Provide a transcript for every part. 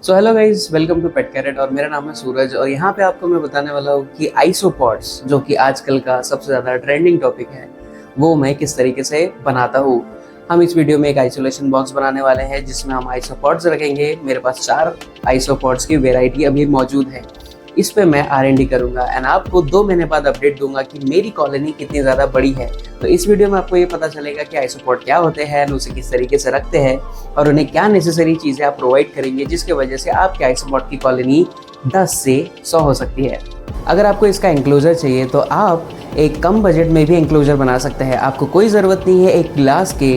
So hello guys, welcome to pet carrot और मेरा नाम है सूरज। और यहाँ पे आपको मैं बताने वाला हूँ कि आइसोपॉड्स जो कि आजकल का सबसे ज़्यादा ट्रेंडिंग टॉपिक है वो मैं किस तरीके से बनाता हूँ। हम इस वीडियो में एक आइसोलेशन बॉक्स बनाने वाले हैं जिसमें हम आइसोपॉड्स रखेंगे। मेरे पास 4 आइसोपॉड्स की वेराइटी अभी मौजूद है। इस पे मैं R&D करूंगा एंड आपको 2 महीने बाद अपडेट दूंगा कि मेरी कॉलोनी कितनी ज़्यादा बड़ी है। तो इस वीडियो में आपको ये पता चलेगा कि आइसोपॉड क्या होते हैं, उसे किस तरीके से रखते हैं और उन्हें क्या नेसेसरी चीज़ें आप प्रोवाइड करेंगे जिसकी वजह से आपके आइसोपॉड की कॉलोनी 10 से 100 हो सकती है। अगर आपको इसका इंक्लोजर चाहिए तो आप एक कम बजट में भी इंक्लोजर बना सकते हैं। आपको कोई ज़रूरत नहीं है एक ग्लास के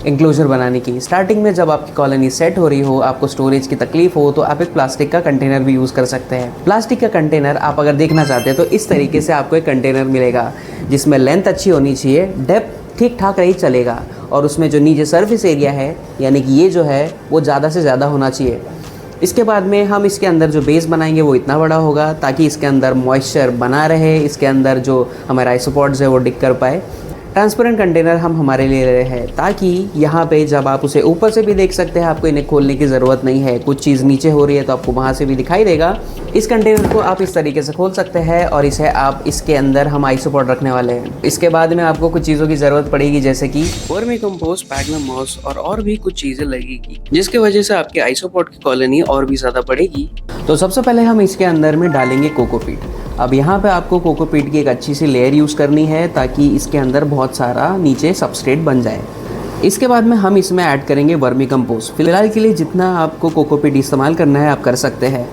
इंक्लोजर बनाने की। स्टार्टिंग में जब आपकी कॉलोनी सेट हो रही हो, आपको स्टोरेज की तकलीफ हो, तो आप एक प्लास्टिक का कंटेनर भी यूज़ कर सकते हैं। प्लास्टिक का कंटेनर आप अगर देखना चाहते हैं तो इस तरीके से आपको एक कंटेनर मिलेगा जिसमें लेंथ अच्छी होनी चाहिए, डेप्थ ठीक ठाक रही चलेगा और उसमें जो नीचे सर्फेस एरिया है यानी कि ये जो है वो ज़्यादा से ज़्यादा होना चाहिए। इसके बाद में हम इसके अंदर जो बेस बनाएंगे वो इतना बड़ा होगा ताकि इसके अंदर मॉइस्चर बना रहे, इसके अंदर जो हमारा आइसोपॉड्स है वो डिग कर पाए। ट्रांसपेरेंट कंटेनर हम हमारे लिए ले रहे हैं ताकि यहाँ पे जब आप उसे ऊपर से भी देख सकते हैं, आपको इन्हें खोलने की ज़रूरत नहीं है। कुछ चीज़ नीचे हो रही है तो आपको वहाँ से भी दिखाई देगा। इस कंटेनर को आप इस तरीके से खोल सकते हैं और इसे आप इसके अंदर हम आइसोपॉड रखने वाले हैं। इसके बाद में आपको कुछ चीज़ों की ज़रूरत पड़ेगी जैसे कि वर्मी कंपोस्ट, स्पैग्नम मॉस और भी कुछ चीज़ें लगेगी जिसकी वजह से आपके आइसोपॉड की कॉलोनी और भी ज़्यादा बढ़ेगी। तो सबसे पहले हम इसके अंदर में डालेंगे कोकोपीट। अब यहाँ पे आपको कोकोपीट की एक अच्छी सी लेयर यूज़ करनी है ताकि इसके अंदर बहुत सारा नीचे सबस्ट्रेट बन जाए। इसके बाद में हम इसमें ऐड करेंगे वर्मी कंपोस्ट। फिलहाल के लिए जितना आपको कोकोपीट इस्तेमाल करना है आप कर सकते हैं।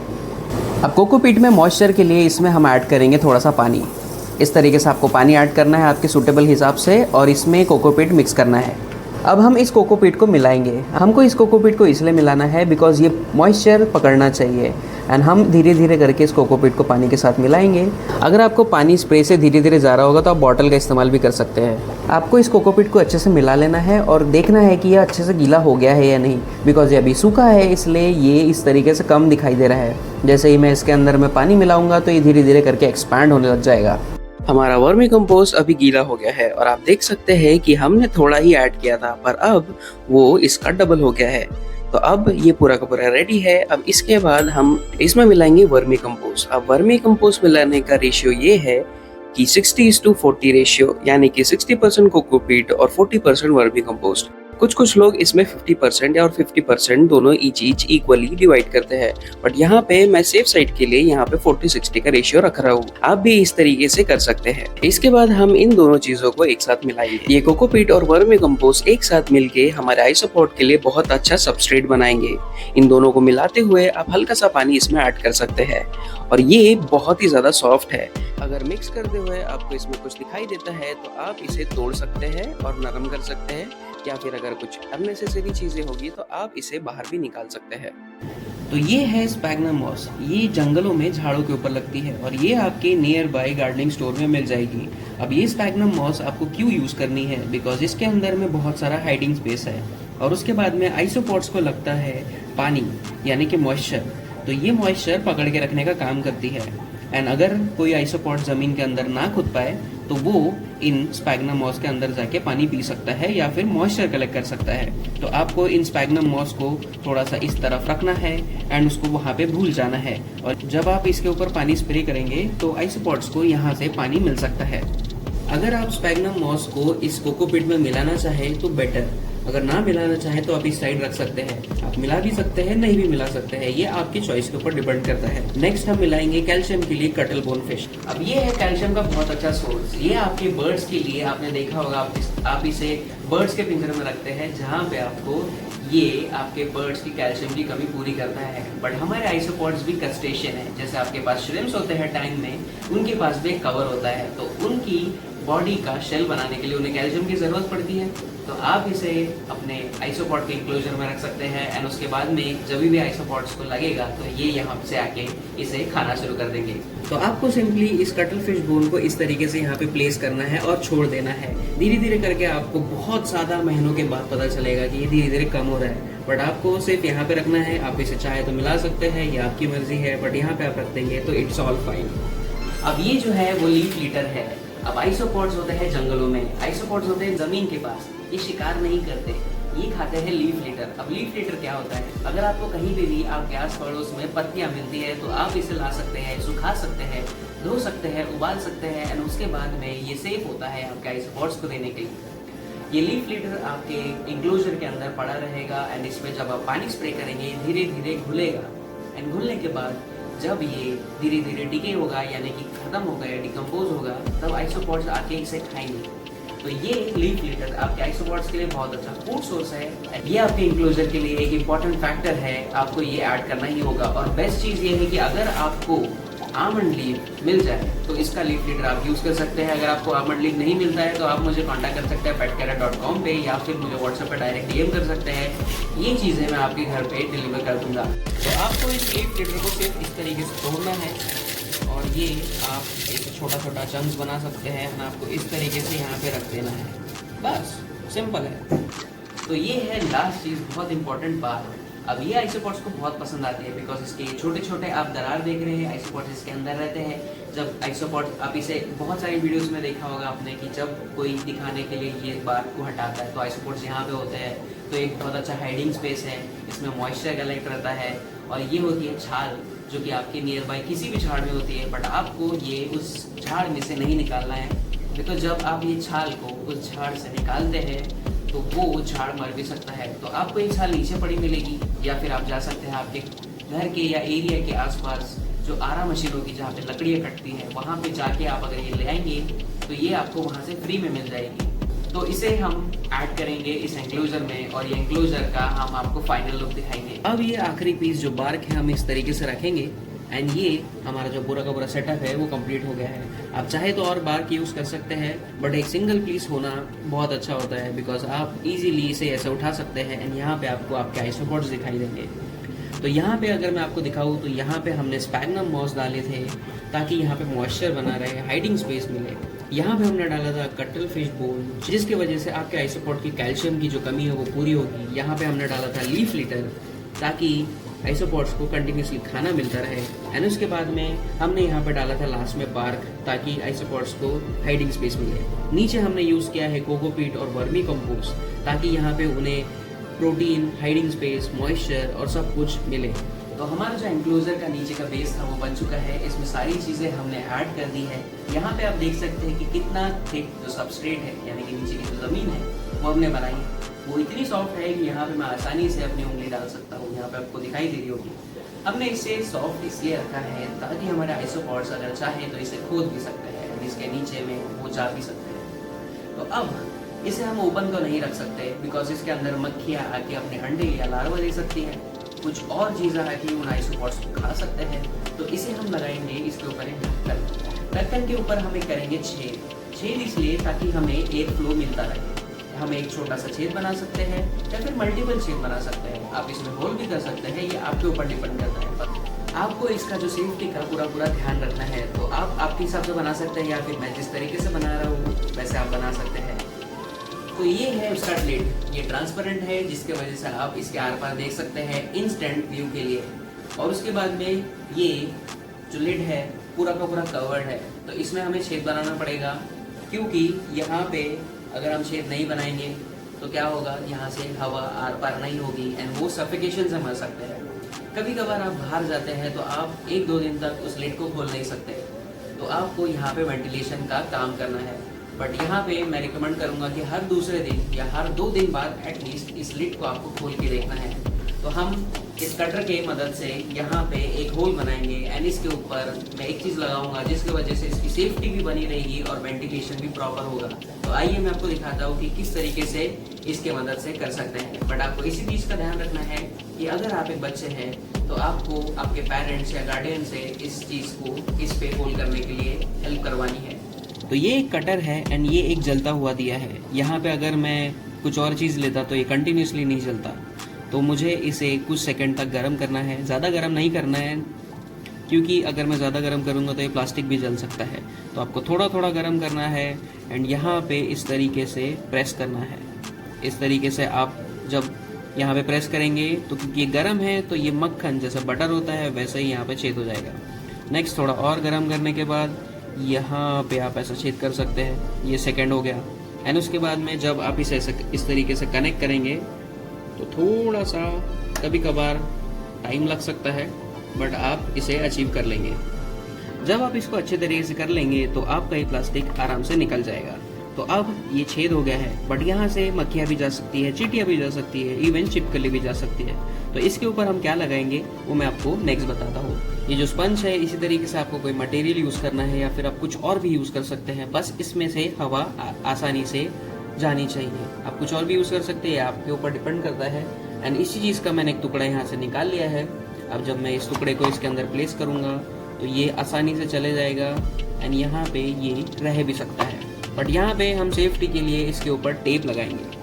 अब कोकोपीट में मॉइस्चर के लिए इसमें हम ऐड करेंगे थोड़ा सा पानी। इस तरीके से आपको पानी ऐड करना है आपके सूटेबल हिसाब से और इसमें कोकोपीट मिक्स करना है। अब हम इस कोकोपीट को मिलाएंगे। हमको इस कोकोपीट को इसलिए मिलाना है बिकॉज ये मॉइस्चर पकड़ना चाहिए एंड हम धीरे धीरे करके इस कोकोपीट को पानी के साथ मिलाएंगे। अगर आपको पानी स्प्रे से धीरे धीरे जा रहा होगा तो आप बॉटल का इस्तेमाल भी कर सकते हैं। आपको इस कोकोपीट को अच्छे से मिला लेना है और देखना है कि यह अच्छे से गीला हो गया है या नहीं, बिकॉज ये अभी सूखा है इसलिए ये इस तरीके से कम दिखाई दे रहा है। जैसे ही मैं इसके अंदर में पानी मिलाऊंगा तो ये धीरे धीरे करके एक्सपैंड होने लग जाएगा। हमारा वर्मी कंपोस्ट अभी गीला हो गया है और आप देख सकते हैं कि हमने थोड़ा ही ऐड किया था पर अब वो इसका डबल हो गया है। तो अब ये पूरा का पूरा रेडी है। अब इसके बाद हम इसमें मिलाएंगे वर्मी कंपोस्ट। अब वर्मी कंपोस्ट मिलाने का रेशियो ये है कि 60:40 रेशियो, यानी कि 60% कोकोपीट और 40% वर्मी कंपोस्ट। कुछ लोग इसमें 50% या और 50% दोनों ईच इक्वली डिवाइड करते हैं, बट यहाँ पे मैं सेफ साइड के लिए यहाँ पे 40-60 का रेशियो रख रहा हूँ। आप भी इस तरीके से कर सकते हैं। इसके बाद हम इन दोनों चीजों को एक साथ मिलाएंगे। ये कोकोपीट और वर्मी कंपोस्ट एक साथ मिलके हमारे आइसोपॉड के लिए बहुत अच्छा सबस्ट्रेट बनाएंगे। इन दोनों को मिलाते हुए आप हल्का सा पानी इसमें ऐड कर सकते हैं और ये बहुत ही ज्यादा सॉफ्ट है। अगर मिक्स करते हुए आपको इसमें कुछ दिखाई देता है तो आप इसे तोड़ सकते हैं और नरम कर सकते हैं, या फिर अगर कुछ अननेसेसरी चीजें होगी तो आप इसे बाहर भी निकाल सकते हैं। तो ये है स्पैग्नम मॉस। ये जंगलों में झाड़ों के ऊपर लगती है और ये आपके नियर बाय गार्डनिंग स्टोर में मिल जाएगी। अब ये स्पैग्नम मॉस आपको क्यों यूज करनी है, बिकॉज इसके अंदर में बहुत सारा हाइडिंग स्पेस है और उसके बाद में आइसोपॉड्स को लगता है पानी यानी कि मॉइस्चर। तो ये मॉइस्चर पकड़ के रखने का काम करती है एंड अगर कोई आइसोपॉड जमीन के अंदर ना कूद पाए तो वो इन स्पैग्नम मॉस के अंदर जाके पानी पी सकता है या फिर मॉइस्चर कलेक्ट कर सकता है। तो आपको इन स्पैग्नम मॉस को थोड़ा सा इस तरफ रखना है एंड उसको वहाँ पे भूल जाना है और जब आप इसके ऊपर पानी स्प्रे करेंगे तो आइसोपॉड्स को यहाँ से पानी मिल सकता है। अगर आप स्पैग्नम मॉस को इस कोकोपीट में मिलाना चाहे तो बेटर, अगर ना मिलाना चाहे तो आप इस साइड रख सकते हैं। आप मिला भी सकते हैं, नहीं भी मिला सकते हैं, ये आपकी चॉइस के ऊपर डिपेंड करता है। नेक्स्ट हम मिलाएंगे कैल्शियम के लिए कटल बोन फिश। अब ये है कैल्शियम का बहुत अच्छा सोर्स। ये आपके बर्ड्स के लिए, आपने देखा होगा आप इसे बर्ड्स के पिंजरे में रखते हैं जहाँ पे आपको ये आपके बर्ड्स की कैल्शियम की कमी पूरी करता है। बट हमारे आइसोपॉड्स भी क्रस्टेशियन है। जैसे आपके पास श्रिम्प्स होते हैं टैंक में, उनके पास भी एक कवर होता है, तो उनकी बॉडी का शेल बनाने के लिए उन्हें कैल्शियम की ज़रूरत पड़ती है। तो आप इसे अपने आइसोपॉड के इंक्लोजर में रख सकते हैं एंड उसके बाद में जब भी आइसोपॉड्स को लगेगा तो ये यहाँ से आके इसे खाना शुरू कर देंगे। तो आपको सिंपली इस कटल फिश बोन को इस तरीके से यहाँ पे प्लेस करना है और छोड़ देना है। धीरे धीरे करके आपको बहुत ज़्यादा महीनों के बाद पता चलेगा कि ये धीरे धीरे कम हो रहा है, बट आपको सिर्फ यहाँ पे रखना है। आप इसे चाहे तो मिला सकते हैं, ये आपकी मर्जी है, बट यहाँ पे आप रख देंगे तो इट्स ऑल फाइन। अब ये जो है वो लीफ लीटर है। अब आइसोपॉड्स होते हैं जंगलों में, आइसोपॉड्स होते हैं जमीन के पास, ये शिकार नहीं करते। ये खाते हैं लीफ लिटर। अब लीफ लिटर क्या होता है, अगर आपको कहीं पे भी आपके आस पड़ोस में पत्तियां मिलती है तो आप इसे ला सकते हैं, सुखा सकते हैं, धो सकते हैं, उबाल सकते हैं एंड उसके बाद में ये सेफ होता है आपके आइसोपॉड्स को देने के लिए। ये लीफ लिटर आपके इंक्लोजर के अंदर पड़ा रहेगा एंड इसमें जब आप पानी स्प्रे करेंगे धीरे धीरे घुलेगा एंड घुलने के बाद जब ये धीरे धीरे डिके होगा यानी कि खत्म होगा या डिकम्पोज होगा तब आइसोपॉड्स आके इसे खाएंगे। तो ये लीफ लिटर आपके आइसोपॉड्स के लिए बहुत अच्छा फूड सोर्स है। ये आपके इंक्लोजर के लिए एक इम्पॉर्टेंट फैक्टर है, आपको ये ऐड करना ही होगा। और बेस्ट चीज़ ये है कि अगर आपको आमंड लीफ मिल जाए तो इसका लीफ लिटर आप यूज़ कर सकते हैं। अगर आपको आमंड लीफ नहीं मिलता है तो आप मुझे कांटेक्ट कर सकते हैं petcarrot.com पे या फिर मुझे व्हाट्सएप पे डायरेक्ट DM कर सकते हैं। ये चीज़ें मैं आपके घर पे डिलीवर कर दूंगा। तो आपको इस लीफ लिटर को सिर्फ इस तरीके से तोड़ना है और ये आप एक छोटा छोटा चंक्स बना सकते हैं और आपको इस तरीके से यहाँ पे रख देना है, बस सिंपल है। तो ये है लास्ट चीज़, बहुत इंपॉर्टेंट बात। अब ये आइसोपॉड्स को बहुत पसंद आती है बिकॉज इसके छोटे छोटे आप दरार देख रहे हैं, आइसोपॉड्स इसके अंदर रहते हैं। जब आइसोपॉड आप इसे बहुत सारी वीडियोस में देखा होगा आपने कि जब कोई दिखाने के लिए ये बार को हटाता है तो आइसोपॉड्स यहाँ पे होते हैं। तो एक बहुत अच्छा हाइडिंग स्पेस है, इसमें मॉइस्चर कलेक्ट रहता है और ये होती है छाल जो कि आपके नियर बाय किसी भी झाड़ में होती है, बट आपको ये उस झाड़ में से नहीं निकालना है। तो जब आप ये छाल को उस झाड़ से निकालते हैं तो वो झाड़ मर भी सकता है। तो आपको एक छाल नीचे पड़ी मिलेगी या फिर आप जा सकते हैं आपके घर के या एरिया के आसपास जो आरा मशीन होगी जहाँ पे लकड़ियाँ कटती हैं वहाँ पे जाके आप अगर ये ले आएंगे तो ये आपको वहाँ से फ्री में मिल जाएगी। तो इसे हम ऐड करेंगे इस एंक्लोजर में और ये एंक्लोजर का हम आपको फाइनल लुक दिखाएंगे। अब ये आखिरी पीस जो बार्क है हम इस तरीके से रखेंगे एंड ये हमारा जो पूरा का पूरा सेटअप है वो कंप्लीट हो गया है। आप चाहे तो और बार्क यूज़ कर सकते हैं बट एक सिंगल पीस होना बहुत अच्छा होता है बिकॉज आप इजीली इसे ऐसे उठा सकते हैं एंड यहाँ पे आपको आपके आइसोपॉड्स दिखाई देंगे। तो यहाँ पे अगर मैं आपको दिखाऊँ तो यहाँ पे हमने स्पैग्नम मॉस डाले थे ताकि यहाँ पे मॉइस्चर बना रहे, हाइडिंग स्पेस मिले। यहाँ पे हमने डाला था कटल फिश बोन जिसकी वजह से आपके आइसोपॉड की कैल्शियम की जो कमी है वो पूरी होगी। यहाँ पे हमने डाला था लीफ लिटर ताकि आइसोपॉड्स को कंटिन्यूसली खाना मिलता रहे एंड उसके बाद में हमने यहाँ पे डाला था लास्ट में बार्क ताकि आइसोपॉड्स को हाइडिंग स्पेस मिले। नीचे हमने यूज़ किया है कोकोपीट और वर्मी कंपोस्ट ताकि यहाँ पे उन्हें प्रोटीन, हाइडिंग स्पेस, मॉइस्चर और सब कुछ मिले। तो हमारा जो एंक्लोजर का नीचे का बेस था वो बन चुका है। इसमें सारी चीज़ें हमने ऐड कर दी है। यहाँ पे आप देख सकते हैं कि कितना थिक जो सबस्ट्रेट है यानी कि नीचे की जो ज़मीन है वो हमने बनाई है, वो इतनी सॉफ्ट है कि यहाँ पे मैं आसानी से अपनी उंगली डाल सकता हूँ। यहाँ पे आपको दिखाई दे रही होगी। हमने इसे सॉफ्ट इसलिए रखा है ताकि हमारे आइसोपॉड्स अगर चाहें तो इसे खोद भी सकते हैं, इसके नीचे में वो जा भी सकते हैं। तो अब इसे हम ओपन तो नहीं रख सकते बिकॉज इसके अंदर मक्खियाँ आके अपने अंडे या लार्वा दे सकती हैं, कुछ और चीज़ें आके उन आइसोपॉड्स को खा सकते हैं। तो इसे हम लगाएंगे इसके ऊपर एक ढक्कन। ढक्कन के ऊपर हमें करेंगे छेद इसलिए ताकि हमें एयर फ्लो मिलता रहे। हम एक छोटा सा छेद बना सकते हैं या फिर मल्टीपल छेद बना सकते हैं, आप इसमें होल भी कर सकते हैं, ये आपके ऊपर डिपेंड करता है। आपको इसका जो सेफ्टी का पूरा ध्यान रखना है तो आप आपके हिसाब से बना सकते हैं या फिर मैं जिस तरीके से बना रहा हूँ वैसे आप बना सकते हैं। तो ये है उसका लिड, ये ट्रांसपेरेंट है जिसके वजह से आप इसके आर पार देख सकते हैं इंस्टेंट व्यू के लिए। और उसके बाद में ये जो लिड है पूरा का पूरा कवर्ड है तो इसमें हमें छेद बनाना पड़ेगा क्योंकि यहाँ पे अगर हम छेद नहीं बनाएंगे तो क्या होगा, यहाँ से हवा आर पार नहीं होगी एंड वो सफिकेशन से मर सकते हैं। कभी कभार आप बाहर जाते हैं तो आप 1-2 दिन तक उस लिड को खोल नहीं सकते, तो आपको यहाँ पे वेंटिलेशन का काम करना है। बट यहाँ पे मैं रिकमेंड करूँगा कि हर दूसरे दिन या हर 2 दिन बाद एटलीस्ट इस लिड को आपको खोल के देखना है। तो हम इस कटर के मदद से यहाँ पे एक होल बनाएंगे एंड इसके ऊपर मैं एक चीज़ लगाऊंगा जिसकी वजह से इसकी सेफ्टी भी बनी रहेगी और वेंटिलेशन भी प्रॉपर होगा। तो आइए मैं आपको दिखाता हूँ कि किस तरीके से इसके मदद से कर सकते हैं। बट आपको इसी चीज़ का ध्यान रखना है कि अगर आप एक बच्चे हैं तो आपको आपके पेरेंट्स या गार्डियन से इस चीज़ को इस पे होल करने के लिए हेल्प करवानी है। तो ये एक कटर है एंड ये एक जलता हुआ दिया है। यहाँ पे अगर मैं कुछ और चीज़ लेता तो ये कंटिन्यूसली नहीं जलता, तो मुझे इसे कुछ सेकंड तक गर्म करना है। ज़्यादा गर्म नहीं करना है क्योंकि अगर मैं ज़्यादा गर्म करूँगा तो ये प्लास्टिक भी जल सकता है। तो आपको थोड़ा थोड़ा गर्म करना है एंड यहाँ पे इस तरीके से प्रेस करना है। इस तरीके से आप जब यहाँ पे प्रेस करेंगे तो क्योंकि ये गर्म है तो ये मक्खन जैसा बटर होता है वैसे ही यहाँ पे छेद हो जाएगा। नेक्स्ट थोड़ा और गर्म करने के बाद यहाँ पे आप ऐसा छेद कर सकते हैं, ये सेकंड हो गया। एंड उसके बाद में जब आप इसे इस तरीके से कनेक्ट करेंगे तो थोड़ा सा कभी कभार टाइम लग सकता है, बट आप इसे अचीव कर लेंगे। जब आप इसको अच्छे तरीके से कर लेंगे तो आपका ये प्लास्टिक आराम से निकल जाएगा। तो अब ये छेद हो गया है, बट यहाँ से मक्खियाँ भी जा सकती है, चींटियाँ भी जा सकती है, इवन छिपकली भी जा सकती है। तो इसके ऊपर हम क्या लगाएंगे वो मैं आपको नेक्स्ट बताता हूँ। ये जो स्पंज है, इसी तरीके से आपको कोई मटेरियल यूज़ करना है या फिर आप कुछ और भी यूज़ कर सकते हैं, बस इसमें से हवा आसानी से जानी चाहिए। आप कुछ और भी यूज़ कर सकते हैं, आपके ऊपर डिपेंड करता है। एंड इसी चीज़ का मैंने एक टुकड़ा यहाँ से निकाल लिया है। अब जब मैं इस टुकड़े को इसके अंदर प्लेस करूँगा तो ये आसानी से चले जाएगा एंड यहाँ पे ये रह भी सकता है, बट यहाँ पे हम सेफ्टी के लिए इसके ऊपर टेप लगाएंगे।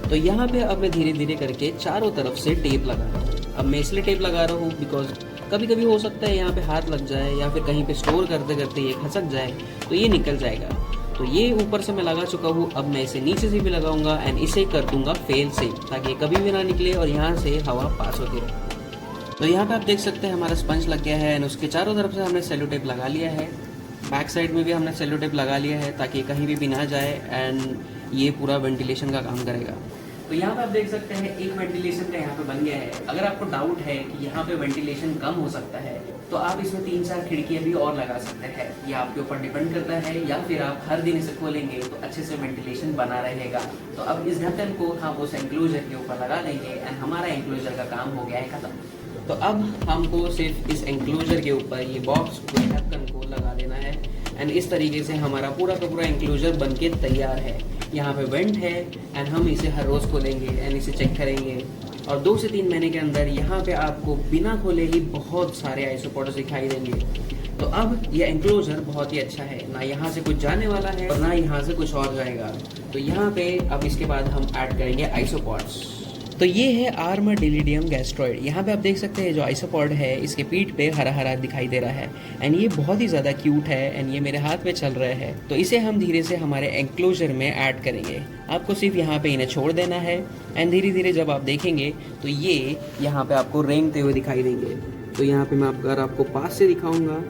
तो यहाँ पे अब मैं धीरे धीरे करके चारों तरफ से टेप लगा रहा हूँ। अब मैं इसलिए टेप लगा रहा हूँ बिकॉज कभी कभी हो सकता है यहाँ पे हाथ लग जाए या फिर कहीं पे स्टोर करते करते ये खसक जाए तो ये निकल जाएगा। तो ये ऊपर से मैं लगा चुका हूँ, अब मैं इसे नीचे से भी लगाऊंगा एंड इसे कर दूंगा फेल सेफ, ताकि कभी भी ना निकले और यहाँ से हवा पास होती रहे। तो यहाँ पे आप देख सकते हैं हमारा स्पंज लग गया है एंड उसके चारों तरफ से हमने सेलो टेप लगा लिया है। बैक साइड में भी हमने सेलो टेप लगा लिया है ताकि कहीं भी ना जाए एंड ये पूरा वेंटिलेशन का काम करेगा। तो यहाँ पे आप देख सकते हैं एक वेंटिलेशन का यहाँ पे बन गया है। अगर आपको डाउट है कि यहाँ पे वेंटिलेशन कम हो सकता है तो आप इसमें 3-4 खिड़कियाँ भी और लगा सकते हैं। ये आपके ऊपर डिपेंड करता है, या फिर आप हर दिन इसे खोलेंगे तो अच्छे से वेंटिलेशन बना रहेगा। तो अब इस ढक्कन को हम उस एंक्लोजर के ऊपर लगा देंगे एंड हमारा एंक्लोजर का काम हो गया है खत्म। तो अब हमको सिर्फ इस एंक्लोजर के ऊपर ये बॉक्स को, ढक्कन को लगा देना है एंड इस तरीके से हमारा पूरा का पूरा एंक्लोजर बनके तैयार है। यहाँ पे वेंट है एंड हम इसे हर रोज़ खोलेंगे एंड इसे चेक करेंगे और 2 से 3 महीने के अंदर यहाँ पे आपको बिना खोले ही बहुत सारे आइसोपोड्स दिखाई देंगे। तो अब ये एंक्लोजर बहुत ही अच्छा है, ना यहाँ से कुछ जाने वाला है और ना यहाँ से कुछ और जाएगा। तो यहाँ पे अब इसके बाद हम ऐड करेंगे आइसोपोड्स। तो ये है आर्माडिलिडियम गैस्ट्रॉइड। यहाँ पे आप देख सकते हैं जो आइसोपॉड है इसके पीठ पे हरा हरा दिखाई दे रहा है एंड ये बहुत ही ज़्यादा क्यूट है एंड ये मेरे हाथ में चल रहा है। तो इसे हम धीरे से हमारे एंक्लोजर में ऐड करेंगे। आपको सिर्फ यहाँ पे इन्हें छोड़ देना है एंड धीरे धीरे जब आप देखेंगे तो ये यहाँ पे आपको रेंगते हुए दिखाई देंगे। तो यहाँ पे मैं अगर आपको पास से दिखाऊंगा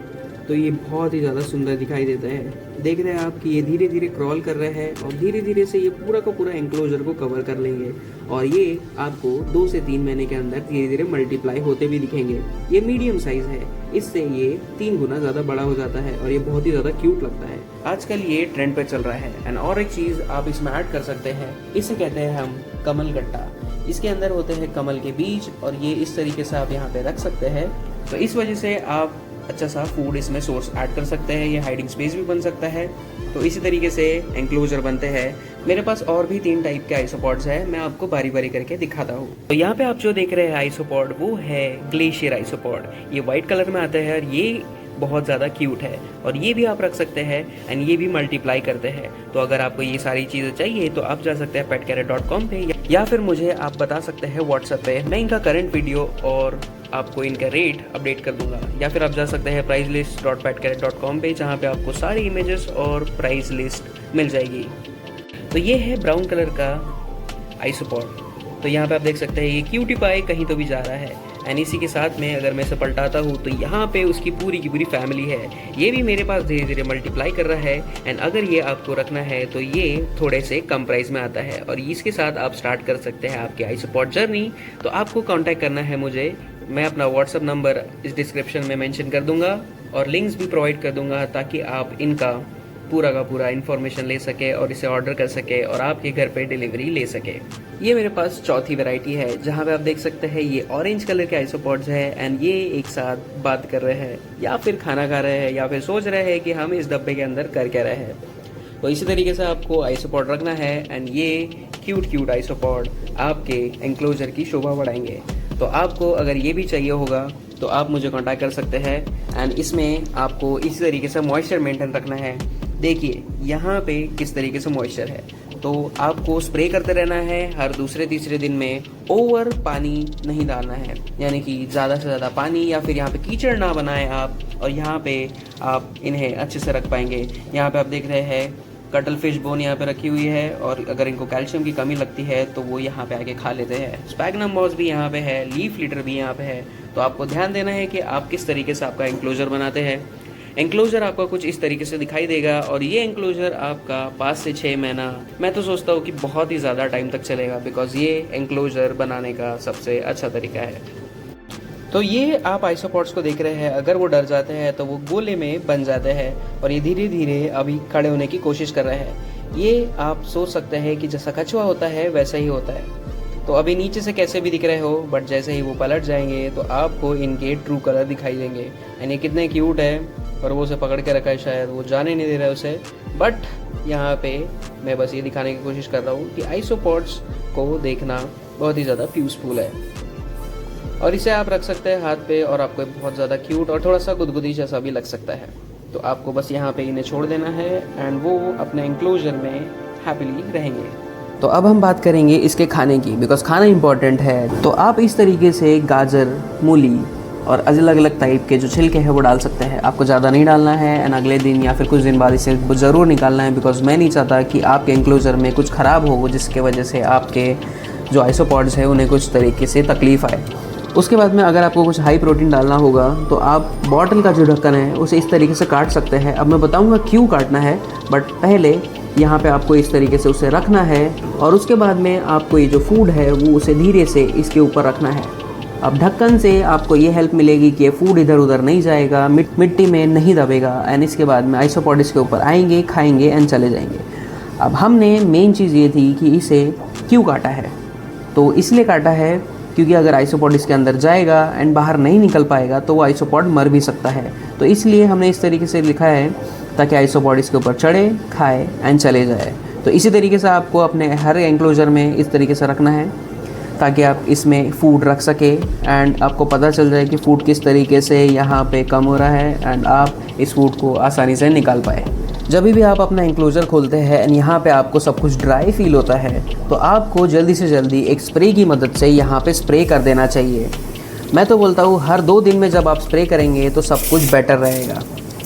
तो ये बहुत ही ज़्यादा सुंदर दिखाई देता है। देख रहे हैं आप कि ये धीरे धीरे क्रॉल कर रहे हैं और धीरे धीरे से ये पूरा का पूरा एंक्लोजर को कवर कर लेंगे और ये आपको 2 से 3 महीने के अंदर धीरे धीरे मल्टीप्लाई होते भी दिखेंगे। ये मीडियम साइज है, इससे ये 3 गुना ज़्यादा बड़ा हो जाता है और ये बहुत ही ज़्यादा क्यूट लगता है। आजकल ये ट्रेंड पे चल रहा है। एंड और एक चीज़ आप इसमें ऐड कर सकते हैं, इसे कहते हैं हम कमल गट्टा। इसके अंदर होते हैं कमल के बीज और ये इस तरीके से आप यहाँ पे रख सकते हैं। तो इस वजह से आप अच्छा सा फूड इसमें सोर्स ऐड कर सकते हैं। ये हाइडिंग स्पेस भी बन सकता है। तो इसी तरीके से एंक्लोजर बनते हैं। मेरे पास और भी 3 टाइप के आइसोपॉड्स हैं, मैं आपको बारी बारी करके दिखाता हूँ। तो यहाँ पे आप जो देख रहे हैं आइसोपॉड वो है ग्लेशियर आइसोपॉड। ये व्हाइट कलर में आता है और ये बहुत ज़्यादा क्यूट है और ये भी आप रख सकते हैं एंड ये भी मल्टीप्लाई करते हैं। तो अगर आपको ये सारी चीज़ें चाहिए तो आप जा सकते हैं petcarrot.com पे या फिर मुझे आप बता सकते हैं व्हाट्सएप पे। मैं इनका करंट वीडियो और आपको इनका रेट अपडेट कर दूंगा। या फिर आप जा सकते हैं pricelist.petcarrot.com पे, जहाँ पे आपको सारी इमेजेस और प्राइस लिस्ट मिल जाएगी। तो ये है ब्राउन कलर का आइसोपॉड। तो यहाँ पे आप देख सकते हैं ये क्यूटी पाई कहीं तो भी जा रहा है एंड इसी के साथ में अगर मैं इसे पलटाता हूँ तो यहाँ पे उसकी पूरी की पूरी फैमिली है। ये भी मेरे पास धीरे धीरे मल्टीप्लाई कर रहा है एंड अगर ये आपको रखना है तो ये थोड़े से कम प्राइस में आता है और इसके साथ आप स्टार्ट कर सकते हैं आपकी आइसोपॉड जर्नी। तो आपको कांटेक्ट करना है मुझे, मैं अपना व्हाट्सअप नंबर इस डिस्क्रिप्शन में मेंशन कर दूंगा और लिंक्स भी प्रोवाइड कर दूंगा ताकि आप इनका पूरा का पूरा इन्फॉर्मेशन ले सके और इसे ऑर्डर कर सके और आपके घर पे डिलीवरी ले सके। ये मेरे पास चौथी वैरायटी है जहाँ पे आप देख सकते हैं ये ऑरेंज कलर के आइसोपॉड्स है एंड ये एक साथ बात कर रहे हैं या फिर खाना खा रहे हैं या फिर सोच रहे हैं कि हम इस डब्बे के अंदर कर क्या रहे हैं। तो इसी तरीके से आपको आइसोपॉड रखना है एंड ये क्यूट आइसोपॉड आपके एंक्लोजर की शोभा बढ़ाएंगे। तो आपको अगर ये भी चाहिए होगा तो आप मुझे कांटेक्ट कर सकते हैं एंड इसमें आपको इसी तरीके से मॉइस्चर मेंटेन रखना है। देखिए यहाँ पे किस तरीके से मॉइस्चर है, तो आपको स्प्रे करते रहना है हर 2-3 दिन में। ओवर पानी नहीं डालना है, यानी कि ज़्यादा से ज़्यादा पानी या फिर यहाँ पे कीचड़ ना बनाएं आप, और यहाँ पे आप इन्हें अच्छे से रख पाएंगे। यहाँ पे आप देख रहे हैं कटल फिश बोन यहाँ पे रखी हुई है और अगर इनको कैल्शियम की कमी लगती है तो वो यहाँ पे आके खा लेते हैं। स्पैगनम मॉस भी यहाँ पे है, लीफ लिटर भी यहाँ पे है। तो आपको ध्यान देना है कि आप किस तरीके से आपका एंक्लोजर बनाते हैं। एंक्लोजर आपका कुछ इस तरीके से दिखाई देगा और ये एंक्लोजर आपका 5 से 6 महीना, मैं तो सोचता हूँ कि बहुत ही ज़्यादा टाइम तक चलेगा, बिकॉज ये एंक्लोजर बनाने का सबसे अच्छा तरीका है। तो ये आप आइसोपॉड्स को देख रहे हैं, अगर वो डर जाते हैं तो वो गोले में बन जाते हैं और ये धीरे धीरे अभी खड़े होने की कोशिश कर रहे हैं। ये आप सोच सकते हैं कि जैसा कछुआ होता है वैसा ही होता है। तो अभी नीचे से कैसे भी दिख रहे हो, बट जैसे ही वो पलट जाएंगे तो आपको इनके ट्रू कलर दिखाई देंगे। एंड ये कितने क्यूट है, और वो उसे पकड़ के रखा है, शायद वो जाने नहीं दे रहा है उसे। बट यहाँ पे मैं बस ये दिखाने की कोशिश कर रहा हूँ कि आइसोपॉड्स को देखना बहुत ही ज़्यादा यूज़फुल है, और इसे आप रख सकते हैं हाथ पे और आपको बहुत ज़्यादा क्यूट और थोड़ा सा गुदगुदी जैसा भी लग सकता है। तो आपको बस यहाँ पे इन्हें छोड़ देना है एंड वो अपने इंक्लोजर में हैप्पीली रहेंगे। तो अब हम बात करेंगे इसके खाने की, बिकॉज खाना इंपॉर्टेंट है। तो आप इस तरीके से गाजर, मूली और अलग अलग टाइप के जो छिलके हैं वो डाल सकते हैं। आपको ज़्यादा नहीं डालना है एंड अगले दिन या फिर कुछ दिन बाद इसे ज़रूर निकालना है, बिकॉज मैं नहीं चाहता कि आपके इंक्लोजर में कुछ ख़राब हो जिसके वजह से आपके जो आइसोपॉड्स हैं उन्हें कुछ तरीके से तकलीफ़ आए। उसके बाद में अगर आपको कुछ हाई प्रोटीन डालना होगा तो आप बॉटल का जो ढक्कन है उसे इस तरीके से काट सकते हैं। अब मैं बताऊंगा क्यों काटना है, बट पहले यहाँ पे आपको इस तरीके से उसे रखना है और उसके बाद में आपको ये जो फूड है वो उसे धीरे से इसके ऊपर रखना है। अब ढक्कन से आपको ये हेल्प मिलेगी कि ये फूड इधर उधर नहीं जाएगा, मिट्टी में नहीं दबेगा एंड इसके बाद में आइसोपॉड इसके ऊपर आएंगे, खाएंगे एंड चले जाएंगे। अब हमने मेन चीज़ ये थी कि इसे क्यों काटा है। तो इसलिए काटा है क्योंकि अगर आइसोपॉड इसके अंदर जाएगा एंड बाहर नहीं निकल पाएगा तो वो आइसोपॉड मर भी सकता है। तो इसलिए हमने इस तरीके से लिखा है ताकि आइसोपॉड इसके ऊपर चढ़े, खाए एंड चले जाए। तो इसी तरीके से आपको अपने हर एंक्लोजर में इस तरीके से रखना है ताकि आप इसमें फ़ूड रख सके एंड आपको पता चल जाए कि फ़ूड किस तरीके से यहाँ पे कम हो रहा है एंड आप इस फूड को आसानी से निकाल पाए। जब भी आप अपना इंक्लोजर खोलते हैं एंड यहाँ पे आपको सब कुछ ड्राई फील होता है तो आपको जल्दी से जल्दी एक स्प्रे की मदद से यहाँ पे स्प्रे कर देना चाहिए। मैं तो बोलता हूँ हर 2 दिन में जब आप स्प्रे करेंगे तो सब कुछ बेटर रहेगा।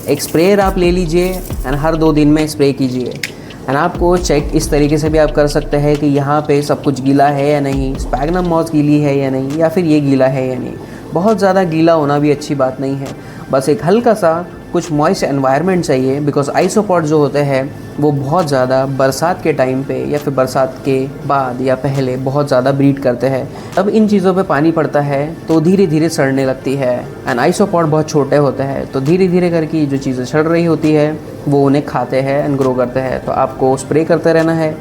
एक स्प्रेयर आप ले लीजिए एंड हर 2 दिन में स्प्रे कीजिए एंड आपको चेक इस तरीके से भी आप कर सकते हैं कि यहाँ पे सब कुछ गीला है या नहीं, स्पैग्नम मॉस गीली है या नहीं, या फिर ये गीला है या नहीं। बहुत ज़्यादा गीला होना भी अच्छी बात नहीं है, बस एक हल्का सा कुछ मॉइस्ट एनवायरनमेंट चाहिए, बिकॉज आइसोपॉड जो होते हैं वो बहुत ज़्यादा बरसात के टाइम पे या फिर बरसात के बाद या पहले बहुत ज़्यादा ब्रीड करते हैं। अब इन चीज़ों पे पानी पड़ता है तो धीरे धीरे सड़ने लगती है एंड आइसोपॉड बहुत छोटे होते हैं तो धीरे धीरे करके जो चीज़ें सड़ रही होती है वो उन्हें खाते हैं एंड ग्रो करते हैं। तो आपको स्प्रे करते रहना है,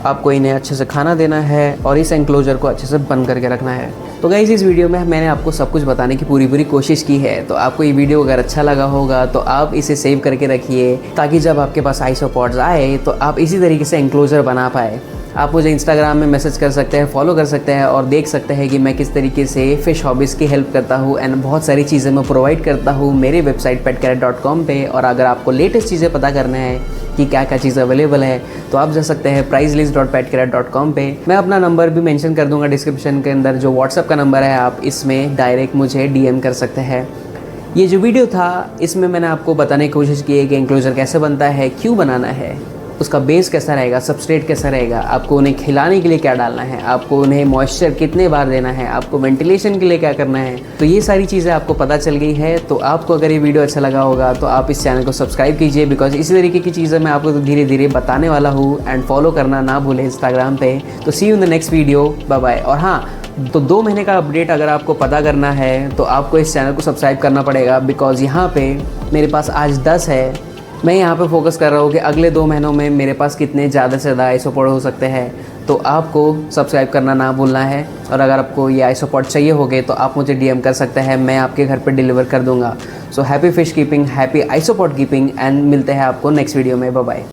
आपको इन्हें अच्छे से खाना देना है और इस एंक्लोजर को अच्छे से बंद करके रखना है। तो गाइस इस वीडियो में मैंने आपको सब कुछ बताने की पूरी कोशिश की है। तो आपको ये वीडियो अगर अच्छा लगा होगा तो आप इसे सेव करके रखिए ताकि जब आपके पास आइसोपॉड्स आए तो आप इसी तरीके से एंक्लोजर बना पाए। आप मुझे इंस्टाग्राम में मैसेज कर सकते हैं, फॉलो कर सकते हैं और देख सकते हैं कि मैं किस तरीके से फ़िश हॉबीज़ की हेल्प करता हूँ एंड बहुत सारी चीज़ें मैं प्रोवाइड करता हूँ मेरे वेबसाइट petcarrot.com पे। और अगर आपको लेटेस्ट चीज़ें पता करना है कि क्या क्या चीज़ अवेलेबल है तो आप जा सकते हैं pricelist.petcarrot.com पे। मैं अपना नंबर भी मेंशन कर दूंगा डिस्क्रिप्शन के अंदर, जो व्हाट्सअप का नंबर है, आप इसमें डायरेक्ट मुझे DM कर सकते हैं। ये जो वीडियो था इसमें मैंने आपको बताने की कोशिश की है कि एंक्लोजर कैसे बनता है, क्यों बनाना है, उसका बेस कैसा रहेगा, सबस्ट्रेट कैसा रहेगा, आपको उन्हें खिलाने के लिए क्या डालना है, आपको उन्हें मॉइस्चर कितने बार देना है, आपको वेंटिलेशन के लिए क्या करना है। तो ये सारी चीज़ें आपको पता चल गई है। तो आपको अगर ये वीडियो अच्छा लगा होगा तो आप इस चैनल को सब्सक्राइब कीजिए, बिकॉज इसी तरीके की चीज़ें मैं आपको धीरे धीरे बताने वाला हूँ एंड फॉलो करना ना भूलें इंस्टाग्राम पे। तो see you in the next video, bye bye. और हाँ, तो 2 महीने का अपडेट अगर आपको पता करना है तो आपको इस चैनल को सब्सक्राइब करना पड़ेगा, बिकॉज यहाँ पे मेरे पास आज 10 है। मैं यहाँ पे फोकस कर रहा हूँ कि अगले 2 महीनों में मेरे पास कितने ज़्यादा से ज़्यादा आइसोपॉड हो सकते हैं। तो आपको सब्सक्राइब करना ना भूलना है और अगर आपको ये आइसोपॉड चाहिए होगे तो आप मुझे DM कर सकते हैं, मैं आपके घर पे डिलीवर कर दूँगा। So happy fish keeping, happy isopod keeping and मिलते हैं आपको नेक्स्ट वीडियो में। Bye bye.